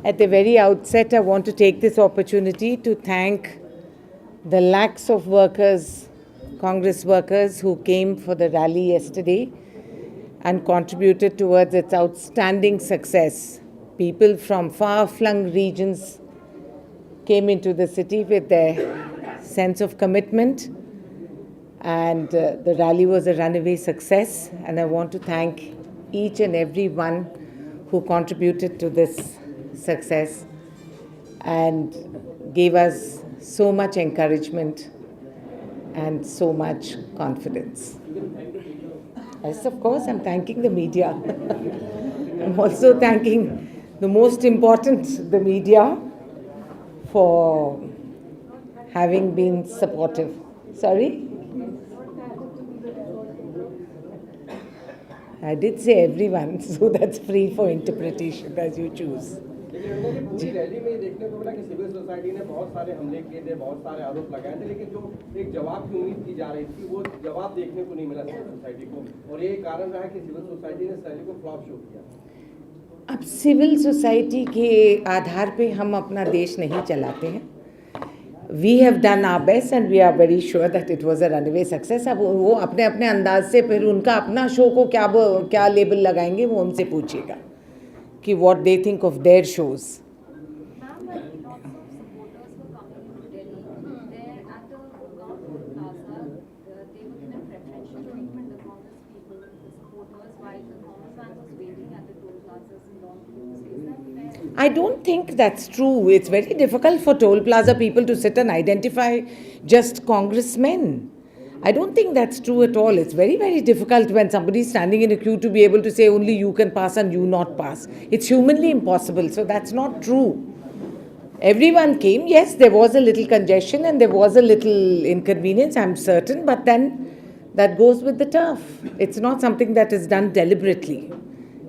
At the very outset, I want to take this opportunity to thank the lakhs of workers, Congress workers who came for the rally yesterday and contributed towards its outstanding success. People from far-flung regions came into the city with their sense of commitment, and the rally was a runaway success. And I want to thank each and every one who contributed to this success and gave us so much encouragement and so much confidence. Yes, of course, I'm thanking the media. I'm also thanking the most important, the media, for having been supportive. Sorry? I did say everyone, so that's free for interpretation as you choose. पूरी rally में देखने को मिला कि civil society ने बहुत सारे हमले किए थे, बहुत सारे आरोप लगाए थे, लेकिन जो एक जवाब की उम्मीद की जा रही थी वो जवाब देखने को नहीं मिला सिविल सोसाइटी को, और ये कारण रहा कि सिविल सोसाइटी ने रैली को फ्लॉप शो किया। अब सिविल सोसाइटी के आधार पे हम अपना देश नहीं चलाते हैं. We have done our best and we are very sure that it was a runaway success. अब वो अपने अपने अंदाज से फिर उनका अपना शो को क्या लेबल लगाएंगे वो हमसे पूछिएगा कि what they think of their shows. I don't think that's true. It's very difficult for toll plaza people to sit and identify just congressmen. I don't think that's true at all. It's very, very difficult when somebody is standing in a queue to be able to say only you can pass and you not pass. It's humanly impossible. So that's not true. Everyone came. Yes, there was a little congestion and there was a little inconvenience, I'm certain, but then that goes with the turf. It's not something that is done deliberately.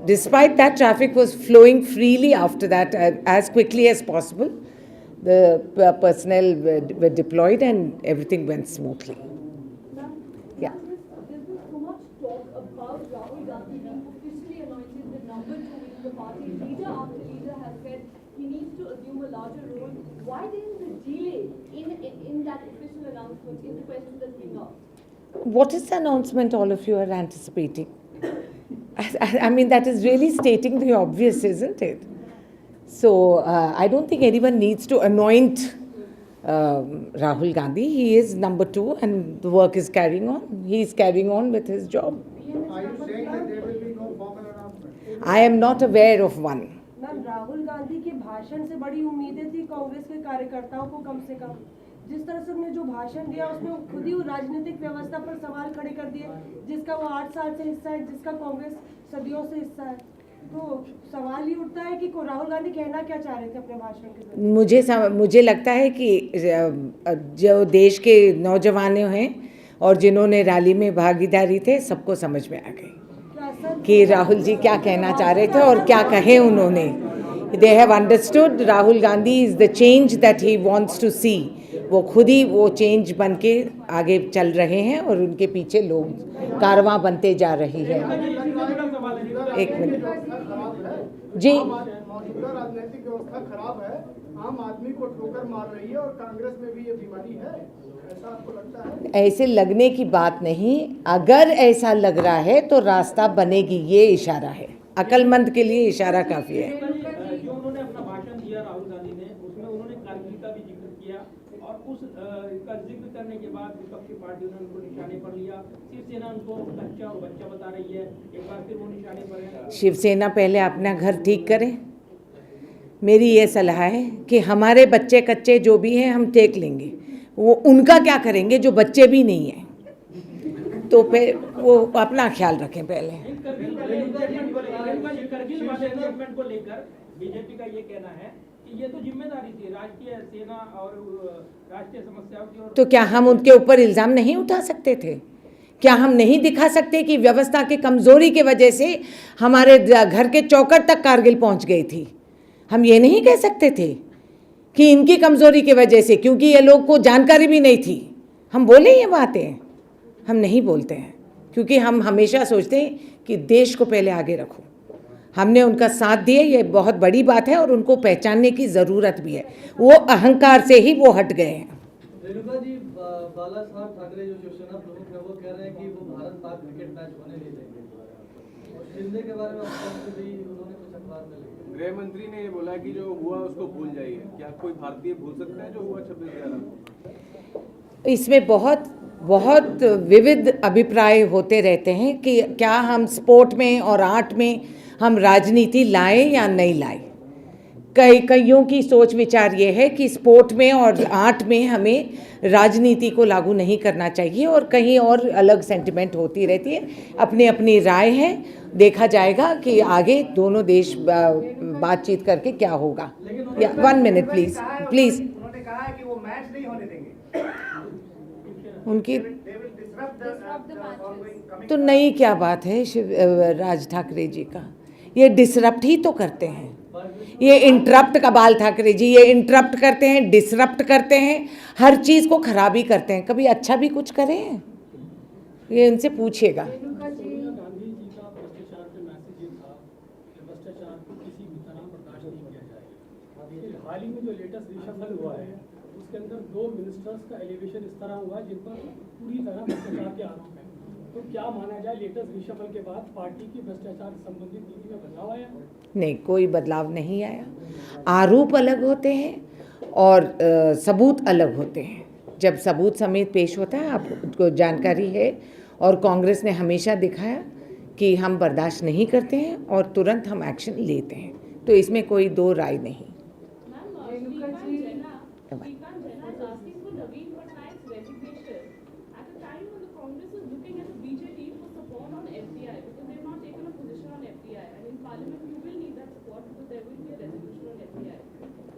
Despite that, traffic was flowing freely after that, as quickly as possible. The personnel were deployed and everything went smoothly. Yeah. There's been so much talk about Rahul Gandhi being officially anointed the number 2 in the party. Leader after leader has said he needs to assume a larger role. Why didn't the delay in that official announcement is the question that's being asked? What is the announcement all of you are anticipating? I mean, that is really stating the obvious, isn't it? So, I don't think anyone needs to anoint Rahul Gandhi. He is number 2 and the work is carrying on. He is carrying on with his job. Are you saying that there will be no formal announcement? I am not aware of one. Ma'am Rahul Gandhi के भाषण से बड़ी उम्मीदें थी कांग्रेस के कार्यकर्ताओं को, कम से कम जिस तरह से उन्होंने जो भाषण दिया उसमें खुद ही राजनीतिक व्यवस्था पर सवाल खड़े कर दिए, जिसका वो 8 साल से हिस्सा है, जिसका कांग्रेस सदियों से हिस्सा है. तो सवाल ही उठता है कि राहुल गांधी कहना क्या चाह रहे थे अपने भाषण के जरिए. मुझे लगता है कि जो देश के नौजवान हैं और जिन्होंने रैली में भागीदारी थे सबको समझ में आ गई कि राहुल जी क्या कहना चाह रहे थे और क्या कहे उन्होंने. They have understood Rahul Gandhi is the change that he wants to see. वो खुद ही वो चेंज बन के आगे चल रहे हैं और उनके पीछे लोग कारवां बनते जा रही है. एक मिनट जी. मौजूदा राजनीतिक व्यवस्था खराब है, आम आदमी को ठोकर मार रही है और कांग्रेस में भी ये बीमारी है, ऐसा आपको लगता है? ऐसे लगने की बात नहीं. अगर ऐसा लग रहा है तो रास्ता बनेगी, ये इशारा है. अक्लमंद के लिए इशारा काफी है. जो उन्होंने अपना भाषण दिया राहुल गांधी ने, उसमें उन्होंने कारगिल का भी जिक्र किया और उस का जिक्र करने के बाद विपक्षी पार्टियों ने उनको निशाने पर लिया. शिवसेना उनको बच्चा और बच्चा बता रही है, एक बार फिर वो निशाने पर है. शिवसेना पहले अपना घर ठीक करे. मेरी ये सलाह है कि हमारे बच्चे कच्चे जो भी हैं हम टेक लेंगे, वो उनका क्या करेंगे जो बच्चे भी नहीं हैं. तो फिर वो अपना ख्याल रखें पहले. करगिल वाले स्टेटमेंट को लेकर बीजेपी का ये कहना है कि ये तो जिम्मेदारी थी राष्ट्रीय सेना और राष्ट्रीय समस्याओं की. तो क्या हम उनके ऊपर इल्ज़ाम नहीं उठा सकते थे? क्या हम नहीं दिखा सकते कि व्यवस्था की कमज़ोरी की वजह से हमारे घर के चौखट तक कारगिल पहुंच गई थी? हम ये नहीं कह सकते थे कि इनकी कमज़ोरी की वजह से, क्योंकि ये लोग को जानकारी भी नहीं थी. हम बोले ये बातें? हम नहीं बोलते हैं, क्योंकि हम हमेशा सोचते हैं कि देश को पहले आगे रखो. हमने उनका साथ दिया, ये बहुत बड़ी बात है और उनको पहचानने की ज़रूरत भी है। वो अहंकार से ही वो हट गए हैं। रेणुका जी, बाला साहब ठाकरे जो शिवसेना प्रमुख है वो कह रहे हैं कि वो भारत पाक क्रिकेट मैच होने नहीं देंगे। और शिंदे के बारे में भी उन्होंने कुछ अखबार में लिखा। गृह मंत्री ने ये बोला कि जो हुआ उसको भूल जाइए। क्या कोई भारतीय भूल सकता है जो हुआ 26/11? इसमें बहुत बहुत विविध अभिप्राय होते रहते हैं कि क्या हम स्पोर्ट में और आर्ट में हम राजनीति लाएं या नहीं लाएं। कईयों की सोच विचार ये है कि स्पोर्ट में और आर्ट में हमें राजनीति को लागू नहीं करना चाहिए और कहीं और अलग सेंटिमेंट होती रहती है। अपनी अपनी राय है, देखा जाएगा कि आगे दोनों देश बातचीत करके क्या होगा। 1 मिनट प्लीज प्लीज। उन्होंने कहा है कि वो मैच नहीं होने देंगे। उनकी Disrupt the matches. तो नई क्या बात है राज ठाकरे जी का। ये डिसरप्ट ही तो करते हैं। ये इंटरप्ट का बाल ठाकरे जी, ये इंटरप्ट करते हैं, डिसरप्ट करते हैं, हर चीज़ को खराबी करते हैं। कभी अच्छा भी कुछ करें, ये उनसे पूछिएगा। सोनिया गांधी जी का भ्रष्टाचार पे मैसेज ये था कि भ्रष्टाचार को किसी भी तरह बर्दाश्त नहीं किया जाएगा। फिर हाल ही में जो लेटेस्ट रिशफल हुआ है उसके अंदर 2 मिनिस्टर्स का एलिवेशन इस तरह हुआ जिन पर पूरी तरह भ्रष्टाचार के आरोप हैं। तो क्या माना जाए लेटेस्ट रिशफल के बाद पार्टी की भ्रष्टाचार संबंधित नीति में बदलाव आया? नहीं, कोई बदलाव नहीं आया। आरोप अलग होते हैं और सबूत अलग होते हैं। जब सबूत समेत पेश होता है, आपको जानकारी है, और कांग्रेस ने हमेशा दिखाया कि हम बर्दाश्त नहीं करते हैं और तुरंत हम एक्शन लेते हैं। तो इसमें कोई दो राय नहीं। Srikanth Jena is asking for Naveen Patnaik's resignation at a time when the Congress is looking at the BJP for support on FDI because they've not taken a position on FDI, and in Parliament you will need that support because there will be a resolution on FDI.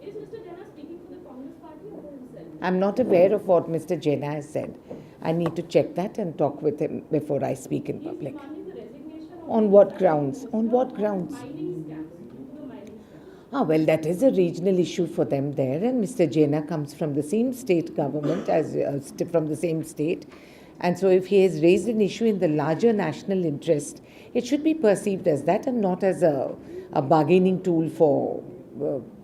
Is Mr. Jena speaking for the Congress party or for himself? I'm not aware of what Mr. Jena has said. I need to check that and talk with him before I speak in public. He's demanding the resignation of On what grounds? On what grounds? mining scams, the mining scams. Well, that is a regional issue for them there, and Mr. Jena comes from the same state government as from the same state, and so if he has raised an issue in the larger national interest, it should be perceived as that and not as a bargaining tool for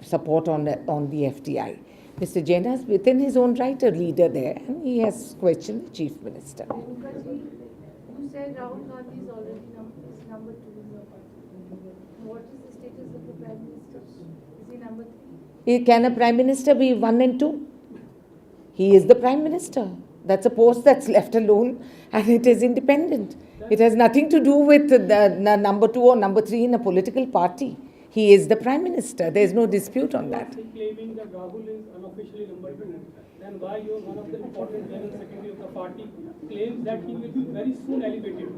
support on the FDI. Mr. Jena is within his own right a leader there, and he has questioned the chief minister. You said Rahul Gandhi is already number 2 in your party. What is the status of the Prime Minister? Is he number 3? Can a Prime Minister be 1 and 2? He is the Prime Minister. That's a post that's left alone and it is independent. It has nothing to do with the number 2 or number 3 in a political party. He is the Prime Minister. There is no dispute on that. Claiming that Rahul is unofficially number 2, then why one of the important general secretary of the party claims that he will be very soon elevated?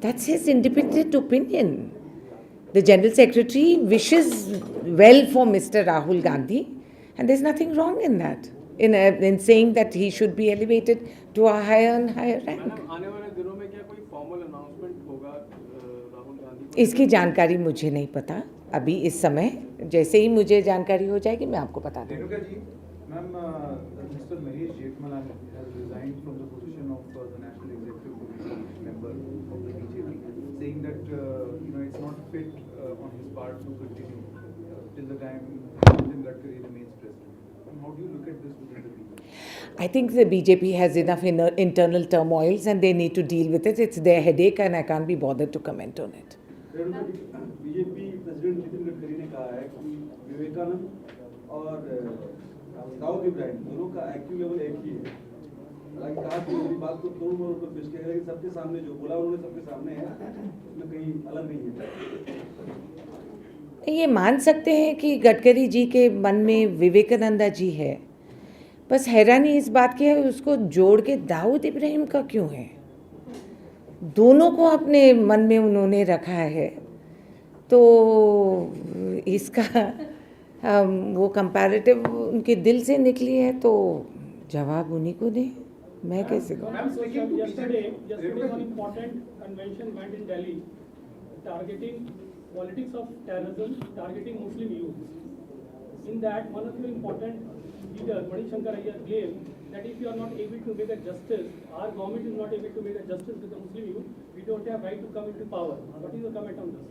That's his independent opinion. The General Secretary wishes well for Mr. Rahul Gandhi, and there's nothing wrong in that, in saying that he should be elevated to a higher and higher rank. आने वाले दिनों में क्या कोई formal announcement होगा राहुल गांधी? इसकी जानकारी मुझे नहीं पता अभी इस समय। जैसे ही मुझे जानकारी हो जाएगी मैं आपको बता दूँगी। Renuka ji, ma'am, mister Mahesh Jethmalani has resigned from the position of the National Executive Committee member of the BJP, saying that it's not fit on his part to continue till the time Nitin Gadkari remains president. And how do you look at this within the BJP? I think the BJP has enough internal turmoils and they need to deal with it. It's their headache and I can't be bothered to comment on it. BJP president Nitin Gadkari ने कहा है कि विवेकानंद और दाऊद इब्राहिम दोनों का IQ level एक ही है। हालांकि कहा कि मेरी बात को तोड़ मोड़ कर पेश किया, लेकिन सबके सामने जो बोला उन्होंने सबके सामने है, उसमें कहीं अलग नहीं है। ये मान सकते हैं कि गडकरी जी के मन में विवेकानंदा जी है, बस हैरानी इस बात की है उसको जोड़ के दाऊद इब्राहिम का क्यों है। दोनों को अपने मन में उन्होंने रखा है, तो इसका वो कंपैरेटिव उनके दिल से निकली है तो जवाब उन्हीं को दें, मैं कैसे कहूँ। Yesterday one important convention went in Delhi targeting politics of terrorism, targeting Muslim youth. In that, one of your important leaders, Mani Shankar Iyer, claimed that if you are not able to make a justice, our government is not able to make a justice with the Muslim youth, we don't have right to come into power. What is your comment on this?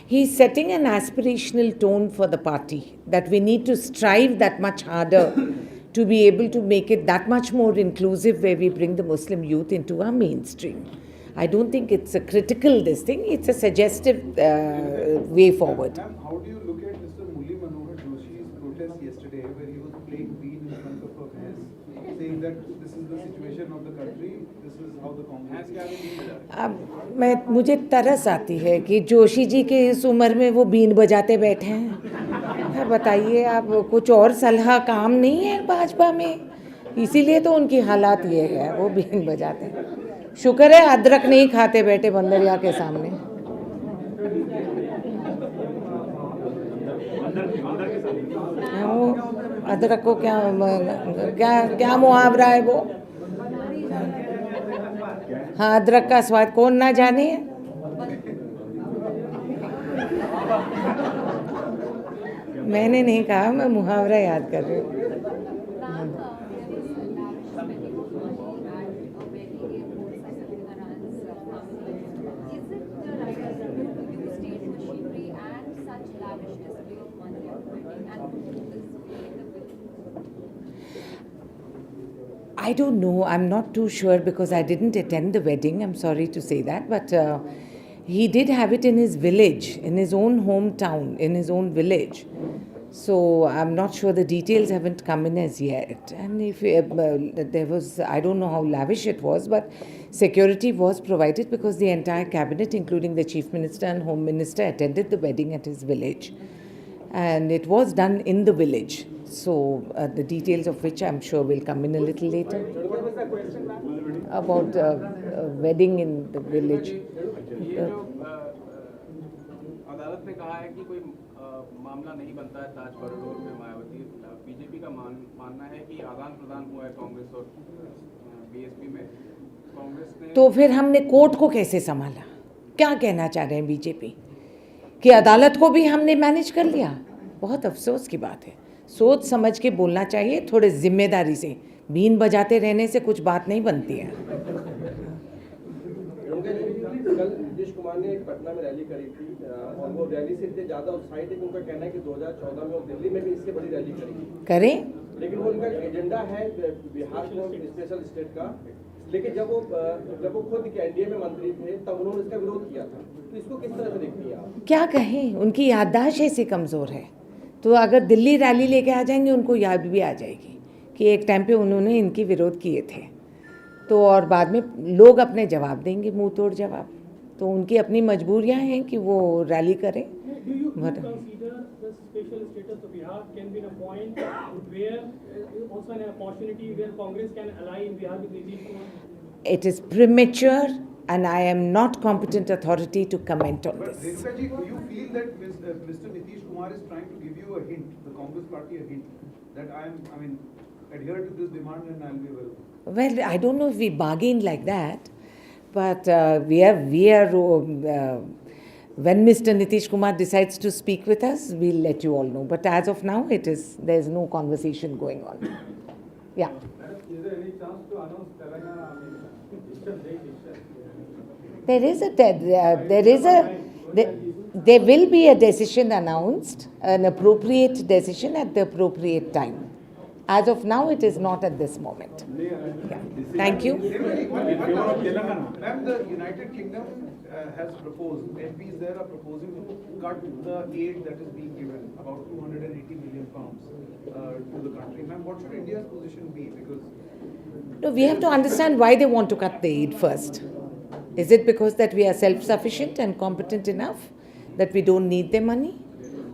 He's setting an aspirational tone for the party that we need to strive that much harder to be able to make it that much more inclusive, where we bring the Muslim youth into our mainstream. I don't think it's a critical this thing, it's a suggestive way forward. Ma'am, how do you look at Mr. Murli Manohar Joshi's protest yesterday where he was playing bean in front of a mess, saying that this is the situation of the country, this is how the Congress अब मुझे तरस आती है कि जोशी जी के इस उम्र में वो बीन बजाते बैठे हैं। बताइए आप, कुछ और सलाह काम नहीं है भाजपा में, इसीलिए तो उनकी हालात ये है, वो बीन बजाते हैं। शुक्र है अदरक नहीं खाते बैठे बंदरिया के सामने। वो अदरक को क्या क्या क्या मुहावरा है वो? हाँ, अदरक का स्वाद कौन ना जाने है। मैंने नहीं कहा, मैं मुहावरा याद कर रही हूँ। I don't know. I'm not too sure because I didn't attend the wedding. I'm sorry to say that. But he did have it in his village, in his own hometown, in his own village. So I'm not sure. The details haven't come in as yet. And if there was, I don't know how lavish it was, but security was provided because the entire cabinet, including the chief minister and home minister, attended the wedding at his village. And it was done in the village. So the details of which I'm sure will come in a little later. What was the question, ma'am? About wedding in the village. ये जो अदालत ने कहा है कि कोई मामला नहीं बनता है ताज कॉरिडोर में मायावती, बीजेपी का मानना है कि आदान प्रदान हुआ है कांग्रेस और बीएसपी में। कांग्रेस ने तो फिर हमने कोर्ट को कैसे संभाला? क्या कहना चाह रहे हैं बीजेपी कि अदालत को भी हमने मैनेज कर लिया? बहुत अफसोस की बात है। सोच समझ के बोलना चाहिए, थोड़े जिम्मेदारी से। बीन बजाते रहने से कुछ बात नहीं बनती है। कल नीतीश कुमार ने पटना में रैली करी थी और वो रैली से इतने ज्यादा उत्साहित है कि उनका कहना है कि 2014 में वो दिल्ली में भी इससे बड़ी रैली करेंगे। करें, लेकिन वो उनका एजेंडा है बिहार को स्पेशल स्टेट का। लेकिन जब वो खुद एनडीए में मंत्री थे तब उन्होंने इसका विरोध किया था। तो इसको किस तरह से देखती हैं आप? क्या कहें, उनकी याददाश्त ऐसी कमज़ोर है। तो अगर दिल्ली रैली लेके आ जाएंगे, उनको याद भी आ जाएगी कि एक टाइम पे उन्होंने इनकी विरोध किए थे। तो और बाद में लोग अपने जवाब देंगे, मुंह तोड़ जवाब। तो उनकी अपनी मजबूरियां हैं कि वो रैली करें। It is premature and I am not competent authority to comment on But this. Rekha ji, do you feel that Mr. Nitish Kumar is trying to give you a hint, the Congress party a hint, that adhere to this demand and I'll be available? Well, I don't know if we bargained like that, but when Mr. Nitish Kumar decides to speak with us, we'll let you all know. But as of now, there's no conversation going on. Yeah. Is there any chance to announce Telangana There will be a decision announced, an appropriate decision at the appropriate time. As of now, it is not at this moment. Yeah. Thank you. Ma'am, the United Kingdom has proposed, MPs there are proposing to cut the aid that is being given, about 280 million pounds to the country. Ma'am, what should India's position be? Because No, we have to understand why they want to cut the aid first. Is it because that we are self-sufficient and competent enough that we don't need their money?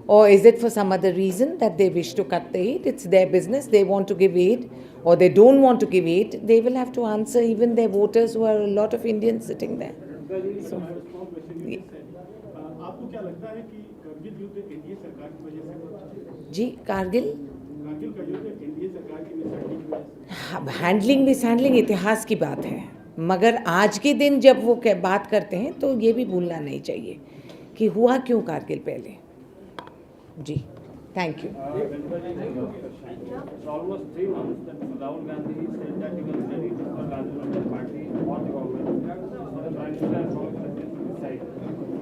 Or is it for some other reason that they wish to cut the aid? It's their business. They want to give aid or they don't want to give aid. They will have to answer even their voters who are a lot of Indians sitting there. So, आपको क्या लगता है कि कारगिल युद्ध NDA सरकार की वजह से जी, कारगिल का युद्ध एनडीए सरकार की मिसहैंडलिंग की वजह से हैंडलिंग मिसहैंडलिंग इतिहास की बात है, मगर आज के दिन जब वो बात करते हैं तो ये भी भूलना नहीं चाहिए कि हुआ क्यों कारगिल पहले। जी, thank you. It's almost 3 months that Rahul Gandhi said that he was ready for Gandhi Party or the Congress for the Prime Minister and Congress to decide.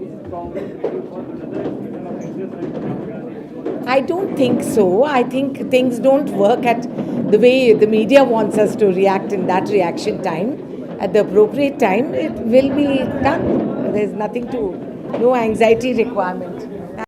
Is Congress waiting for another expression of interest like Rahul Gandhi? I don't think so. I think things don't work at the way the media wants us to react in that reaction time. At the appropriate time, it will be done. There's nothing to, no anxiety requirement.